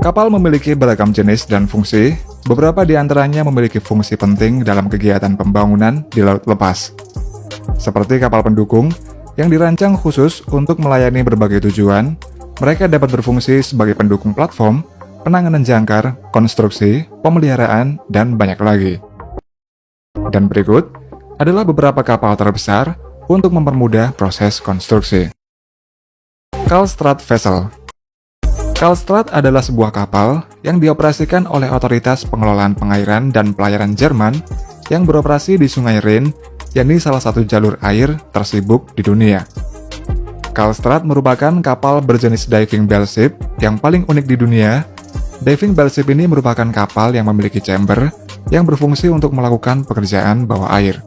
Kapal memiliki beragam jenis dan fungsi, beberapa di antaranya memiliki fungsi penting dalam kegiatan pembangunan di laut lepas. Seperti kapal pendukung yang dirancang khusus untuk melayani berbagai tujuan, mereka dapat berfungsi sebagai pendukung platform, penanganan jangkar, konstruksi, pemeliharaan, dan banyak lagi. Dan berikut adalah beberapa kapal terbesar untuk mempermudah proses konstruksi. Kaltstraat Vessel. Kaltstraat adalah sebuah kapal yang dioperasikan oleh Otoritas Pengelolaan Pengairan dan Pelayaran Jerman yang beroperasi di Sungai Rhine, yakni salah satu jalur air tersibuk di dunia. Kaltstraat merupakan kapal berjenis diving bell ship yang paling unik di dunia. Diving bell ship ini merupakan kapal yang memiliki chamber yang berfungsi untuk melakukan pekerjaan bawah air.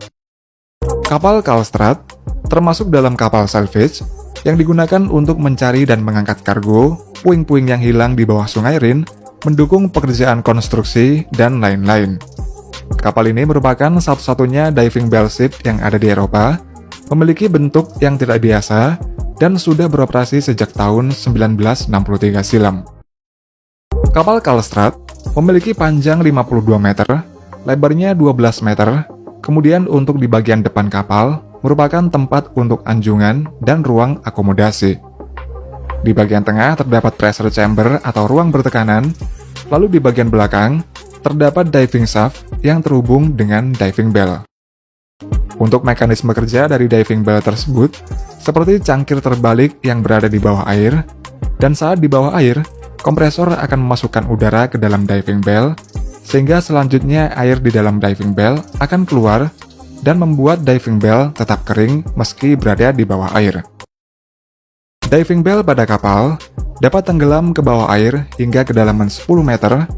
Kapal Kaltstraat termasuk dalam kapal salvage yang digunakan untuk mencari dan mengangkat kargo, puing-puing yang hilang di bawah Sungai Rhine, mendukung pekerjaan konstruksi, dan lain-lain. Kapal ini merupakan satu-satunya diving bell ship yang ada di Eropa, memiliki bentuk yang tidak biasa, dan sudah beroperasi sejak tahun 1963 silam. Kapal Kaltstraat memiliki panjang 52 meter, lebarnya 12 meter, kemudian untuk di bagian depan kapal, merupakan tempat untuk anjungan dan ruang akomodasi. Di bagian tengah terdapat pressure chamber atau ruang bertekanan, lalu di bagian belakang terdapat diving shaft yang terhubung dengan diving bell. Untuk mekanisme kerja dari diving bell tersebut, seperti cangkir terbalik yang berada di bawah air, dan saat di bawah air, kompresor akan memasukkan udara ke dalam diving bell, sehingga selanjutnya air di dalam diving bell akan keluar dan membuat diving bell tetap kering meski berada di bawah air. Diving bell pada kapal dapat tenggelam ke bawah air hingga kedalaman 10 meter.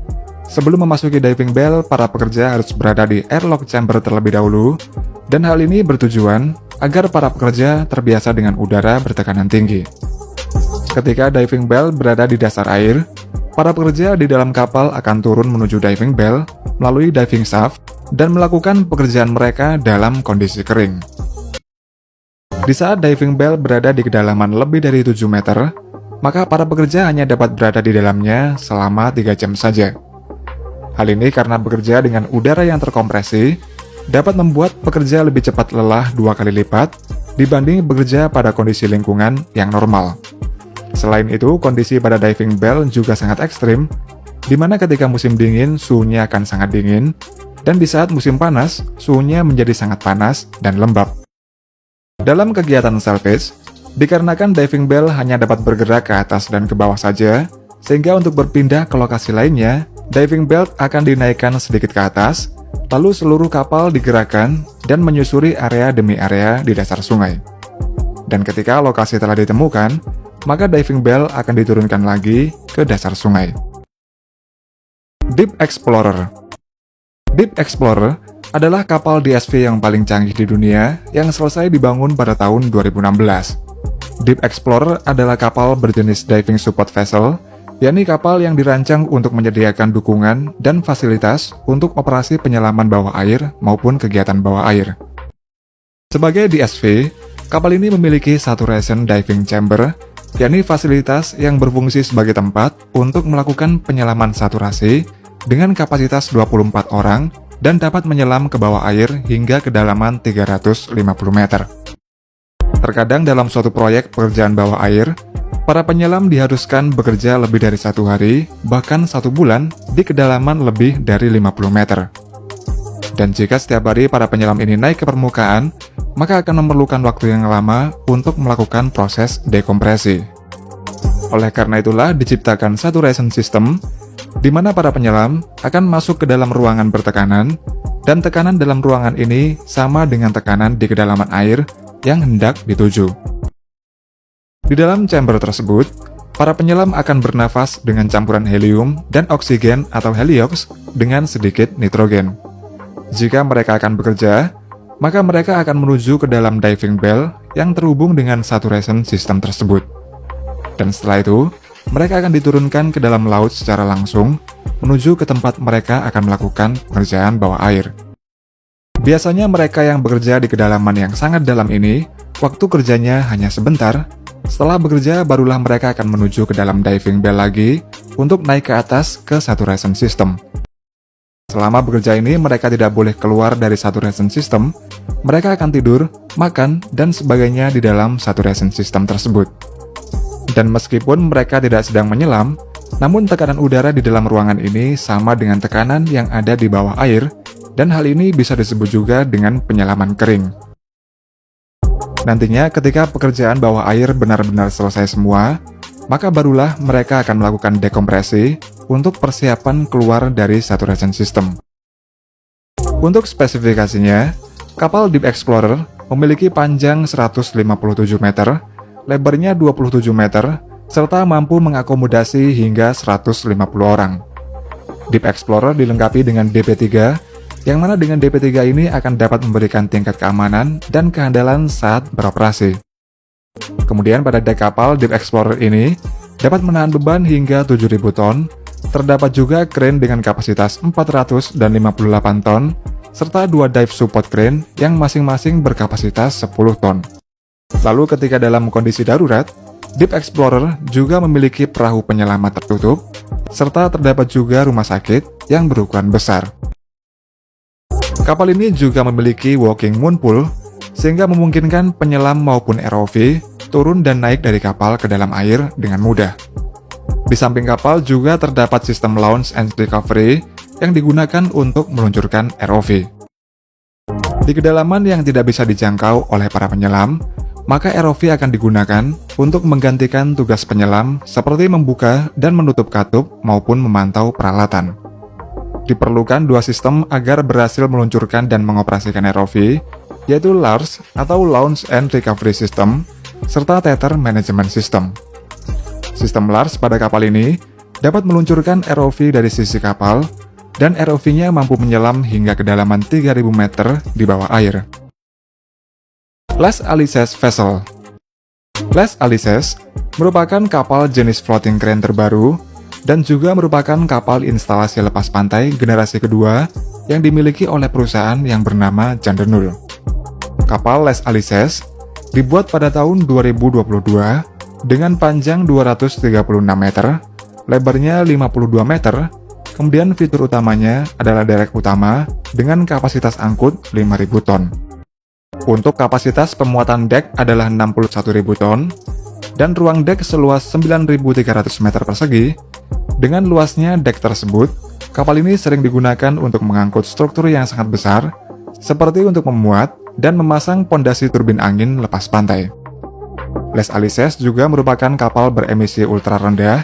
Sebelum memasuki diving bell, para pekerja harus berada di airlock chamber terlebih dahulu, dan hal ini bertujuan agar para pekerja terbiasa dengan udara bertekanan tinggi. Ketika diving bell berada di dasar air, para pekerja di dalam kapal akan turun menuju diving bell melalui diving shaft dan melakukan pekerjaan mereka dalam kondisi kering. Di saat diving bell berada di kedalaman lebih dari 7 meter, maka para pekerja hanya dapat berada di dalamnya selama 3 jam saja. Hal ini karena bekerja dengan udara yang terkompresi, dapat membuat pekerja lebih cepat lelah 2 kali lipat dibanding bekerja pada kondisi lingkungan yang normal. Selain itu, kondisi pada diving bell juga sangat ekstrim, di mana ketika musim dingin, suhunya akan sangat dingin, dan di saat musim panas, suhunya menjadi sangat panas dan lembab. Dalam kegiatan salvage, dikarenakan diving bell hanya dapat bergerak ke atas dan ke bawah saja, sehingga untuk berpindah ke lokasi lainnya, diving belt akan dinaikkan sedikit ke atas, lalu seluruh kapal digerakkan dan menyusuri area demi area di dasar sungai. Dan ketika lokasi telah ditemukan, maka diving bell akan diturunkan lagi ke dasar sungai. Deep Explorer. Deep Explorer adalah kapal DSV yang paling canggih di dunia yang selesai dibangun pada tahun 2016. Deep Explorer adalah kapal berjenis diving support vessel, yakni kapal yang dirancang untuk menyediakan dukungan dan fasilitas untuk operasi penyelaman bawah air maupun kegiatan bawah air. Sebagai DSV, kapal ini memiliki saturation diving chamber, yakni fasilitas yang berfungsi sebagai tempat untuk melakukan penyelaman saturasi dengan kapasitas 24 orang dan dapat menyelam ke bawah air hingga kedalaman 350 meter. Terkadang dalam suatu proyek pekerjaan bawah air, para penyelam diharuskan bekerja lebih dari 1 hari, bahkan 1 bulan, di kedalaman lebih dari 50 meter. Dan jika setiap hari para penyelam ini naik ke permukaan, maka akan memerlukan waktu yang lama untuk melakukan proses dekompresi. Oleh karena itulah diciptakan saturation system, di mana para penyelam akan masuk ke dalam ruangan bertekanan, dan tekanan dalam ruangan ini sama dengan tekanan di kedalaman air yang hendak dituju. Di dalam chamber tersebut, para penyelam akan bernafas dengan campuran helium dan oksigen atau heliox dengan sedikit nitrogen. Jika mereka akan bekerja, maka mereka akan menuju ke dalam diving bell yang terhubung dengan saturation system tersebut. Dan setelah itu, mereka akan diturunkan ke dalam laut secara langsung, menuju ke tempat mereka akan melakukan pekerjaan bawah air. Biasanya mereka yang bekerja di kedalaman yang sangat dalam ini, waktu kerjanya hanya sebentar, Setelah bekerja, barulah mereka akan menuju ke dalam diving bell lagi untuk naik ke atas ke saturation system. Selama bekerja ini, mereka tidak boleh keluar dari saturation system. Mereka akan tidur, makan, dan sebagainya di dalam saturation system tersebut. Dan meskipun mereka tidak sedang menyelam, namun tekanan udara di dalam ruangan ini sama dengan tekanan yang ada di bawah air, dan hal ini bisa disebut juga dengan penyelaman kering. Nantinya ketika pekerjaan bawah air benar-benar selesai semua, maka barulah mereka akan melakukan dekompresi untuk persiapan keluar dari saturation system. Untuk spesifikasinya, kapal Deep Explorer memiliki panjang 157 meter, lebarnya 27 meter, serta mampu mengakomodasi hingga 150 orang. Deep Explorer dilengkapi dengan DP3, yang mana dengan DP3 ini akan dapat memberikan tingkat keamanan dan kehandalan saat beroperasi. Kemudian pada dek kapal Deep Explorer ini dapat menahan beban hingga 7.000 ton, terdapat juga crane dengan kapasitas 458 ton, serta 2 dive support crane yang masing-masing berkapasitas 10 ton. Lalu ketika dalam kondisi darurat, Deep Explorer juga memiliki perahu penyelamat tertutup, serta terdapat juga rumah sakit yang berukuran besar. Kapal ini juga memiliki walking moon pool, sehingga memungkinkan penyelam maupun ROV turun dan naik dari kapal ke dalam air dengan mudah. Di samping kapal juga terdapat sistem launch and recovery yang digunakan untuk meluncurkan ROV. Di kedalaman yang tidak bisa dijangkau oleh para penyelam, maka ROV akan digunakan untuk menggantikan tugas penyelam seperti membuka dan menutup katup maupun memantau peralatan. Diperlukan 2 sistem agar berhasil meluncurkan dan mengoperasikan ROV, yaitu LARS atau Launch and Recovery System, serta Tether Management System. Sistem LARS pada kapal ini dapat meluncurkan ROV dari sisi kapal, dan ROV-nya mampu menyelam hingga kedalaman 3.000 meter di bawah air. Les Alices Vessel. Les Alices merupakan kapal jenis floating crane terbaru dan juga merupakan kapal instalasi lepas pantai generasi kedua yang dimiliki oleh perusahaan yang bernama Jan de Nul. Kapal Les Alices dibuat pada tahun 2022 dengan panjang 236 meter, lebarnya 52 meter, kemudian fitur utamanya adalah derek utama dengan kapasitas angkut 5.000 ton. Untuk kapasitas pemuatan dek adalah 61.000 ton, dan ruang dek seluas 9.300 meter persegi. Dengan luasnya dek tersebut, kapal ini sering digunakan untuk mengangkut struktur yang sangat besar, seperti untuk memuat dan memasang pondasi turbin angin lepas pantai. Les Alices juga merupakan kapal beremisi ultra rendah,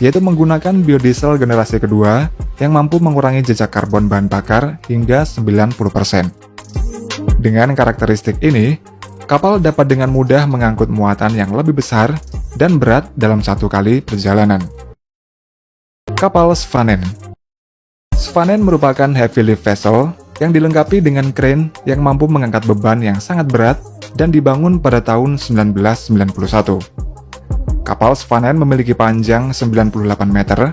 yaitu menggunakan biodiesel generasi kedua yang mampu mengurangi jejak karbon bahan bakar hingga 90%. Dengan karakteristik ini, kapal dapat dengan mudah mengangkut muatan yang lebih besar dan berat dalam satu kali perjalanan. Kapal Svanen. Svanen merupakan heavy lift vessel yang dilengkapi dengan crane yang mampu mengangkat beban yang sangat berat dan dibangun pada tahun 1991. Kapal Svanen memiliki panjang 98 meter,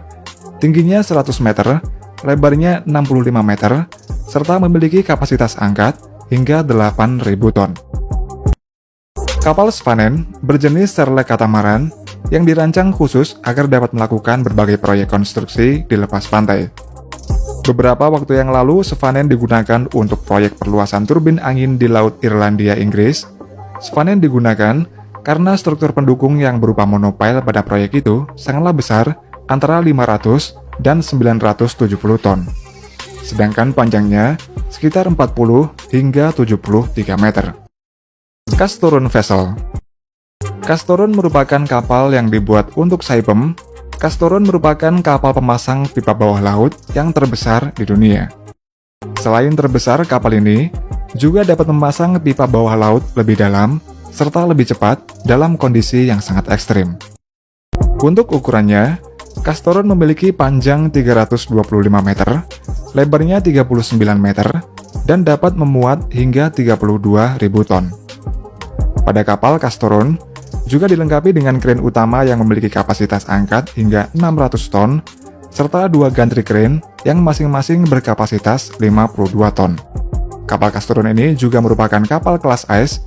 tingginya 100 meter, lebarnya 65 meter, serta memiliki kapasitas angkat hingga 8.000 ton. Kapal Svanen berjenis Serlek Katamaran yang dirancang khusus agar dapat melakukan berbagai proyek konstruksi di lepas pantai. Beberapa waktu yang lalu, Svanen digunakan untuk proyek perluasan turbin angin di Laut Irlandia, Inggris. Svanen digunakan karena struktur pendukung yang berupa monopile pada proyek itu sangatlah besar, antara 500 dan 970 ton. Sedangkan panjangnya sekitar 40 hingga 73 meter. Castorone Vessel. Castorone merupakan kapal yang dibuat untuk Saipem. Castorone merupakan kapal pemasang pipa bawah laut yang terbesar di dunia. Selain terbesar, kapal ini juga dapat memasang pipa bawah laut lebih dalam serta lebih cepat dalam kondisi yang sangat ekstrim. Untuk ukurannya, Castorone memiliki panjang 325 meter, lebarnya 39 meter, dan dapat memuat hingga 32.000 ton. Pada kapal Castorone juga dilengkapi dengan crane utama yang memiliki kapasitas angkat hingga 600 ton, serta 2 gantry crane yang masing-masing berkapasitas 52 ton. Kapal Castorone ini juga merupakan kapal kelas ice,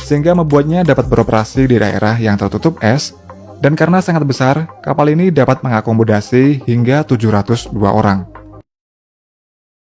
sehingga membuatnya dapat beroperasi di daerah yang tertutup es, dan karena sangat besar, kapal ini dapat mengakomodasi hingga 702 orang.